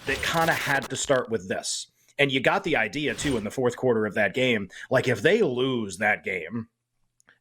that kind of had to start with this. And you got the idea, too, in the fourth quarter of that game. Like, if they lose that game,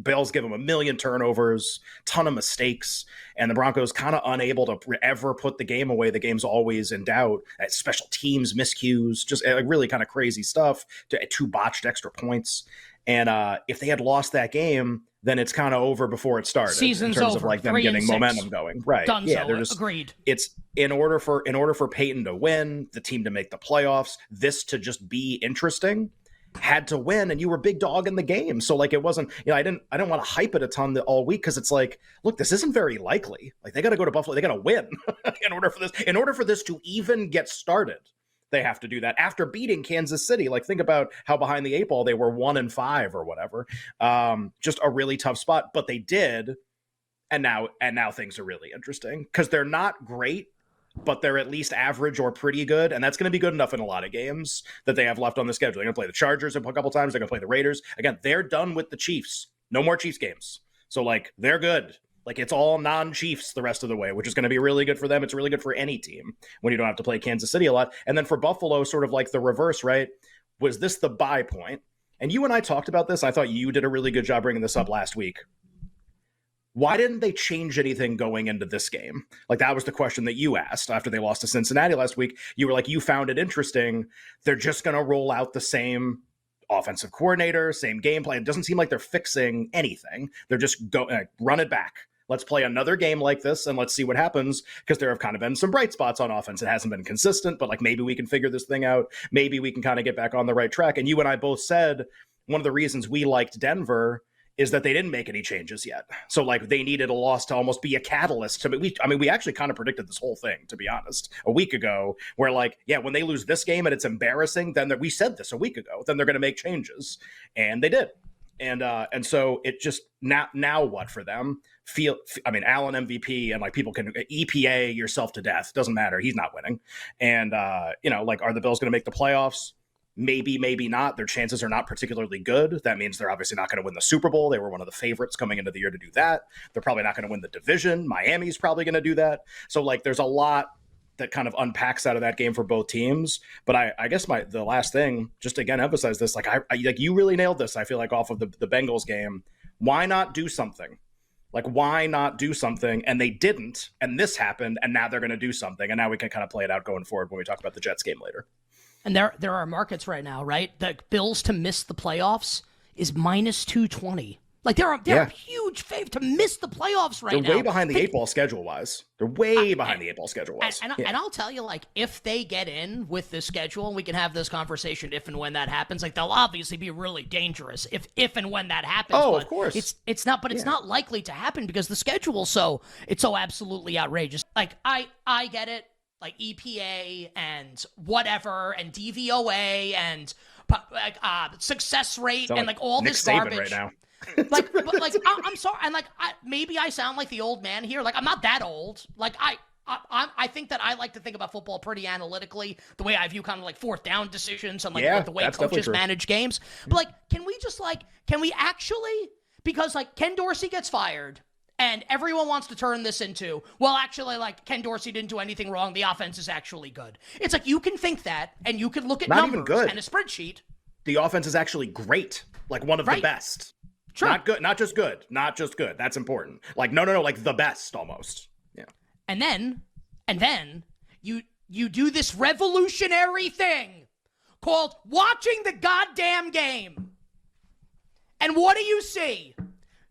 Bills give them a million turnovers, ton of mistakes, and the Broncos kind of unable to ever put the game away. The game's always in doubt. At special teams miscues, just like really kind of crazy stuff. Two botched extra points. And if they had lost that game, then it's kind of over before it started. Season's in terms over. of like them getting momentum going. Right. Done. Yeah, so. they're just Agreed. It's in order for Peyton to win, the team to make the playoffs, this to just be interesting, had to win, and you were big dog in the game. So like it wasn't, I didn't want to hype it a ton all week because it's like, look, this isn't very likely. Like they got to go to Buffalo, they got to win in order for this to even get started. They have to do that after beating Kansas City. Like think about how behind the eight ball they were 1-5 or whatever. Just a really tough spot, but they did, and now things are really interesting because they're not great, but they're at least average or pretty good, and that's going to be good enough in a lot of games that they have left on the schedule. They're going to play the Chargers a couple times. They're going to play the Raiders. Again, they're done with the Chiefs. No more Chiefs games. So, like, they're good. Like, it's all non-Chiefs the rest of the way, which is going to be really good for them. It's really good for any team when you don't have to play Kansas City a lot. And then for Buffalo, sort of like the reverse, right? Was this the buy point? And you and I talked about this. I thought you did a really good job bringing this up last week. Why didn't they change anything going into this game? Like, that was the question that you asked after they lost to Cincinnati last week. You were like, you found it interesting. They're just going to roll out the same offensive coordinator, same game plan. It doesn't seem like they're fixing anything. They're just run it back. Let's play another game like this and let's see what happens, because there have kind of been some bright spots on offense. It hasn't been consistent, but like maybe we can figure this thing out. Maybe we can kind of get back on the right track. And you and I both said one of the reasons we liked Denver is that they didn't make any changes yet. So like they needed a loss to almost be a catalyst to we actually kind of predicted this whole thing, to be honest, a week ago, where like, yeah, when they lose this game and it's embarrassing, then we said this a week ago, then they're going to make changes, and they did. And so it just now what for them? Allen MVP, and like people can EPA yourself to death. Doesn't matter. He's not winning. And like, are the Bills going to make the playoffs? Maybe, maybe not. Their chances are not particularly good. That means they're obviously not going to win the Super Bowl. They were one of the favorites coming into the year to do that. They're probably not going to win the division. Miami's probably going to do that. So like, there's a lot that kind of unpacks out of that game for both teams. But I guess the last thing, just to again emphasize this, like I like you really nailed this. I feel like off of the Bengals game. Why not do something? Like, why not do something? And they didn't. And this happened. And now they're going to do something. And now we can kind of play it out going forward when we talk about the Jets game later. And there are markets right now, right? The Bills to miss the playoffs is minus 220. Like they're a huge fave to miss the playoffs right now. They're way behind the eight ball schedule wise. They're way behind the eight ball schedule wise. And I'll tell you, like, if they get in with this schedule, and we can have this conversation if and when that happens, like they'll obviously be really dangerous if and when that happens. Oh, but of course. It's not likely to happen because the schedule's so absolutely outrageous. Like I get it. Like EPA and whatever and DVOA and success rate and like all Nick this Saban garbage right now. Like, but like, I'm sorry, and like, maybe I sound like the old man here. Like, I'm not that old. Like, I think that I like to think about football pretty analytically, the way I view kind of like fourth down decisions and like the way coaches manage games. But like, can we actually, because like Ken Dorsey gets fired. And everyone wants to turn this into, well, actually, like, Ken Dorsey didn't do anything wrong. The offense is actually good. It's like you can think that, and you can look at numbers and a spreadsheet. The offense is actually great. Like, one of the best. Sure. Not good. Not just good. Not just good. That's important. Like, no. Like, the best, almost. Yeah. And then you do this revolutionary thing called watching the goddamn game. And what do you see?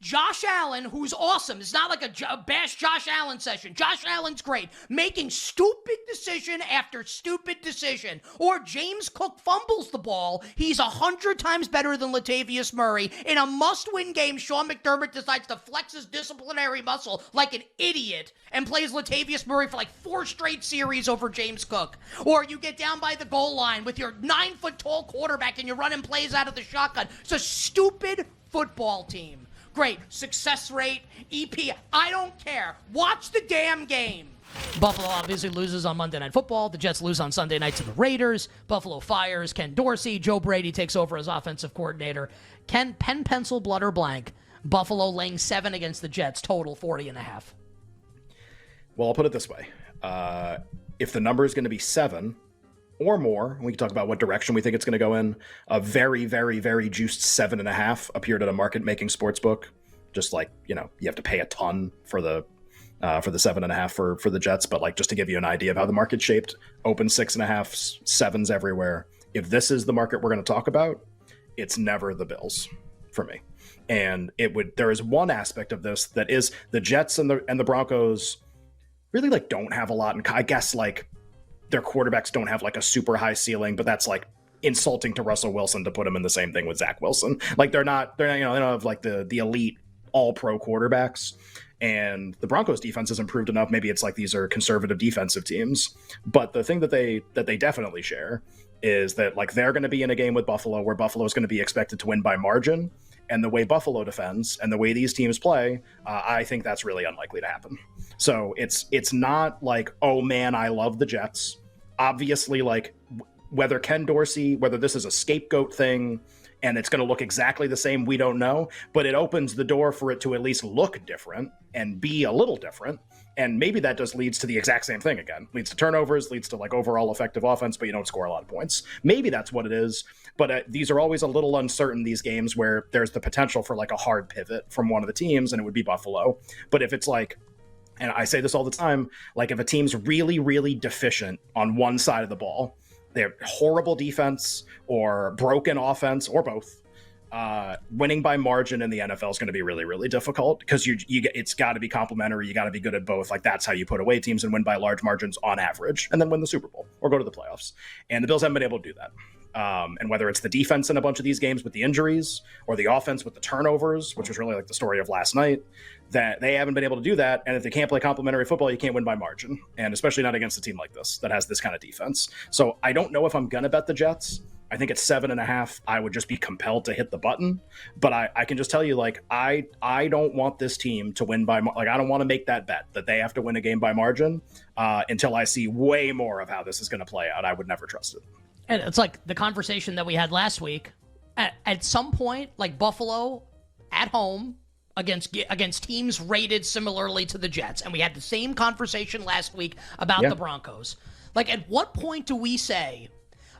Josh Allen, who's awesome. It's not like a bash Josh Allen session. Josh Allen's great. Making stupid decision after stupid decision. Or James Cook fumbles the ball. He's 100 times better than Latavius Murray. In a must-win game, Sean McDermott decides to flex his disciplinary muscle like an idiot and plays Latavius Murray for like 4 straight series over James Cook. Or you get down by the goal line with your 9-foot-tall quarterback and you're running plays out of the shotgun. It's a stupid football team. Great. Success rate, EP. I don't care. Watch the damn game. Buffalo obviously loses on Monday Night Football. The Jets lose on Sunday night to the Raiders. Buffalo fires Ken Dorsey. Joe Brady takes over as offensive coordinator. Pen, pencil, blood, or blank. Buffalo laying 7 against the Jets. Total 40.5. Well, I'll put it this way. if the number is going to be 7 or more, and we can talk about what direction we think it's going to go in, a very, very, very juiced 7.5 appeared at a market-making sports book. Just like, you have to pay a ton for the 7.5 for the Jets, but like just to give you an idea of how the market's shaped, open 6.5, 7s everywhere. If this is the market we're going to talk about, it's never the Bills for me. And there is one aspect of this that is the Jets and the Broncos really like don't have a lot in, I guess, like their quarterbacks don't have like a super high ceiling, but that's like insulting to Russell Wilson to put him in the same thing with Zach Wilson. Like they're not, they don't have like the elite all pro quarterbacks. And the Broncos defense has improved enough. Maybe it's like these are conservative defensive teams, but the thing that they definitely share is that like they're going to be in a game with Buffalo where Buffalo is going to be expected to win by margin. And the way Buffalo defends and the way these teams play, I think that's really unlikely to happen. So it's not like, oh man, I love the Jets. Obviously, like whether Ken Dorsey, whether this is a scapegoat thing and it's going to look exactly the same, we don't know. But it opens the door for it to at least look different and be a little different. And maybe that just leads to the exact same thing again. Leads to turnovers, leads to like overall effective offense, but you don't score a lot of points. Maybe that's what it is. But these are always a little uncertain, these games where there's the potential for like a hard pivot from one of the teams, and it would be Buffalo. But if it's like, and I say this all the time, like if a team's really, really deficient on one side of the ball, they're horrible defense or broken offense or both, winning by margin in the NFL is going to be really, really difficult because it's got to be complementary. You got to be good at both. Like that's how you put away teams and win by large margins on average, and then win the Super Bowl or go to the playoffs. And the Bills haven't been able to do that. And whether it's the defense in a bunch of these games with the injuries or the offense with the turnovers, which was really like the story of last night, that they haven't been able to do that. And if they can't play complementary football, you can't win by margin. And especially not against a team like this that has this kind of defense. So I don't know if I'm going to bet the Jets. I think it's 7.5. I would just be compelled to hit the button. But I can just tell you, like, I don't want this team to win by, like, I don't want to make that bet that they have to win a game by margin until I see way more of how this is going to play out. I would never trust it. And it's like the conversation that we had last week. At some point, like Buffalo at home against teams rated similarly to the Jets, and we had the same conversation last week about the Broncos. Like, at what point do we say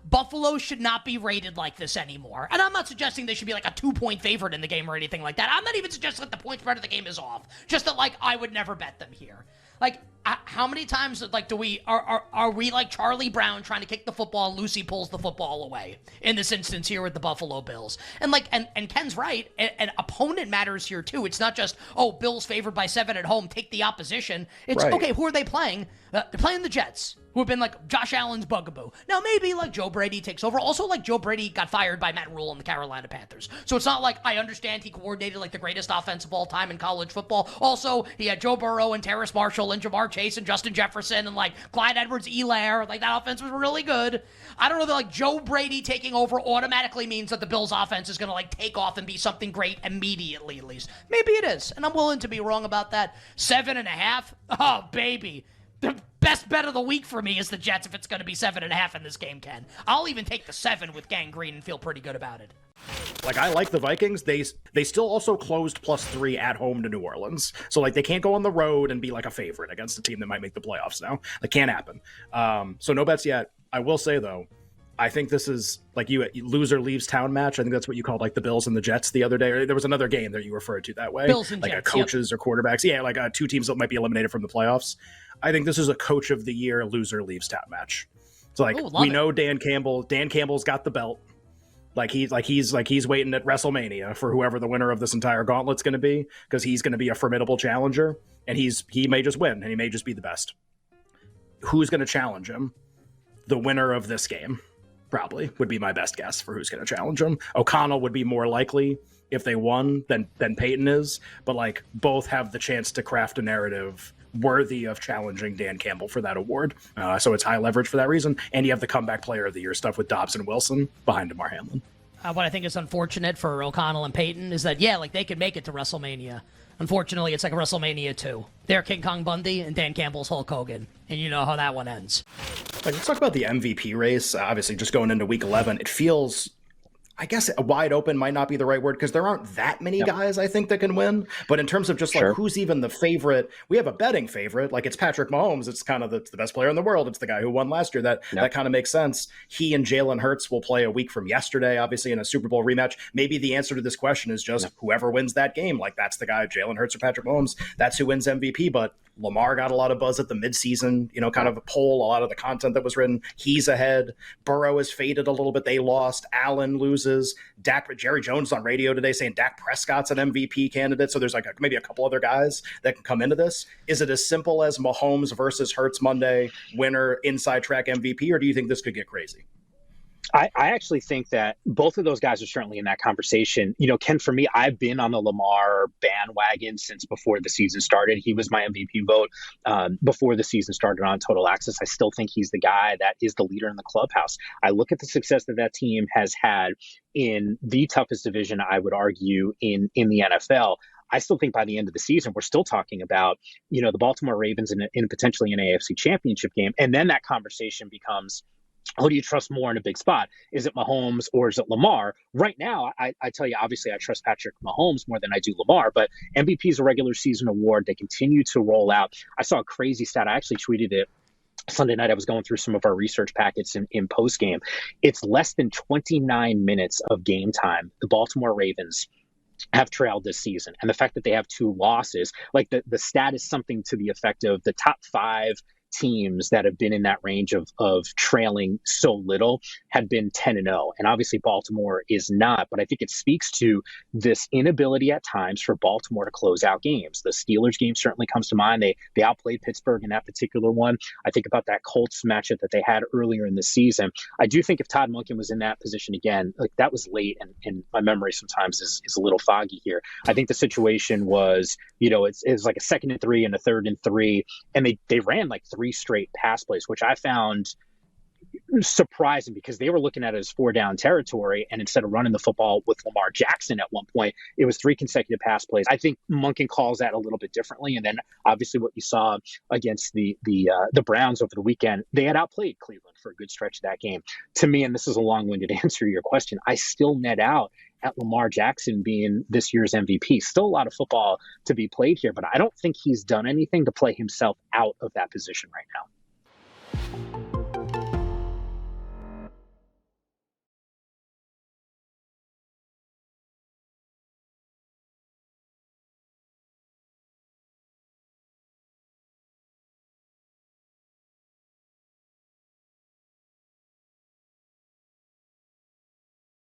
Buffalo should not be rated like this anymore? And I'm not suggesting they should be like a 2-point favorite in the game or anything like that. I'm not even suggesting that the point spread of the game is off. Just that, like, I would never bet them here. Like, how many times, like, do we are we like Charlie Brown trying to kick the football and Lucy pulls the football away in this instance here with the Buffalo Bills? And like, and Ken's right, and opponent matters here too. It's not just, oh, Bills favored by 7 at home, take the opposition. It's right. Okay, who are they playing? They're playing the Jets, who have been like Josh Allen's bugaboo. Now maybe like Joe Brady takes over. Also, like Joe Brady got fired by Matt Rule and the Carolina Panthers. So it's not like I understand he coordinated like the greatest offense of all time in college football. Also, he had Joe Burrow and Terrace Marshall and Jamar Chase and Justin Jefferson and like Clyde Edwards-Helaire. Like that offense was really good. I don't know that like Joe Brady taking over automatically means that the Bills offense is going to like take off and be something great immediately at least. Maybe it is. And I'm willing to be wrong about that. 7.5? Oh, baby. The best bet of the week for me is the Jets if it's going to be 7.5 in this game, Ken. I'll even take the 7 with Gang Green and feel pretty good about it. Like, I like the Vikings. They still also closed +3 at home to New Orleans. So, like, they can't go on the road and be, like, a favorite against a team that might make the playoffs now. That can't happen. So no bets yet. I will say, though, I think this is, like, loser leaves town match. I think that's what you called, like, the Bills and the Jets the other day. There was another game that you referred to that way. Bills and like Jets, coaches or quarterbacks. Yeah, like two teams that might be eliminated from the playoffs. I think this is a coach of the year loser leaves town match. So like we know Dan Campbell's got the belt. He's waiting at WrestleMania for whoever the winner of this entire gauntlet's going to be, because he's going to be a formidable challenger, and he may just win and he may just be the best. Who's going to challenge him? The winner of this game probably would be my best guess for who's going to challenge him. O'Connell would be more likely if they won than Peyton is, but like both have the chance to craft a narrative worthy of challenging Dan Campbell for that award. So it's high leverage for that reason. And you have the comeback player of the year stuff with Dobbs and Wilson behind DeMar Hamlin. What I think is unfortunate for O'Connell and Peyton is that, like they could make it to WrestleMania. Unfortunately, it's like a WrestleMania 2. They're King Kong Bundy and Dan Campbell's Hulk Hogan. And you know how that one ends. Let's talk about the MVP race. Obviously, just going into week 11, it feels, I guess wide open might not be the right word because there aren't that many guys I think that can win. But in terms of just like who's even the favorite, we have a betting favorite. Like it's Patrick Mahomes. It's kind of the best player in the world. It's the guy who won last year. That kind of makes sense. He and Jalen Hurts will play a week from yesterday, obviously in a Super Bowl rematch. Maybe the answer to this question is just whoever wins that game. Like that's the guy, Jalen Hurts or Patrick Mahomes. That's who wins MVP. But Lamar got a lot of buzz at the midseason, kind of a poll, a lot of the content that was written. He's ahead. Burrow has faded a little bit. They lost. Allen loses. Jerry Jones on radio today saying Dak Prescott's an MVP candidate. So there's like maybe a couple other guys that can come into this. Is it as simple as Mahomes versus Hurts Monday, winner, inside track MVP, or do you think this could get crazy? I actually think that both of those guys are certainly in that conversation. Ken, for me, I've been on the Lamar bandwagon since before the season started. He was my MVP vote before the season started on Total Access. I still think he's the guy that is the leader in the clubhouse. I look at the success that team has had in the toughest division, I would argue, in the NFL. I still think by the end of the season, we're still talking about, the Baltimore Ravens in potentially an AFC championship game. And then that conversation becomes, who do you trust more in a big spot? Is it Mahomes or is it Lamar? Right now, I tell you, obviously, I trust Patrick Mahomes more than I do Lamar, but MVP is a regular season award. They continue to roll out. I saw a crazy stat. I actually tweeted it Sunday night. I was going through some of our research packets in postgame. It's less than 29 minutes of game time. The Baltimore Ravens have trailed this season. And the fact that they have 2 losses, like the stat is something to the effect of the top 5 teams that have been in that range of trailing so little had been 10-0. And obviously Baltimore is not, but I think it speaks to this inability at times for Baltimore to close out games. The Steelers game certainly comes to mind. They outplayed Pittsburgh in that particular one. I think about that Colts matchup that they had earlier in the season. I do think if Todd Monken was in that position again, like that was late, and my memory sometimes is a little foggy here. I think the situation was, it's like a 2nd and 3 and a 3rd and 3, and they ran like 3 straight pass plays, which I found surprising because they were looking at it as 4-down territory. And instead of running the football with Lamar Jackson at one point, it was 3 consecutive pass plays. I think Monken calls that a little bit differently. And then obviously what you saw against the Browns over the weekend, they had outplayed Cleveland for a good stretch of that game. To me, and this is a long-winded answer to your question, I still net out at Lamar Jackson being this year's MVP. Still a lot of football to be played here, but I don't think he's done anything to play himself out of that position right now.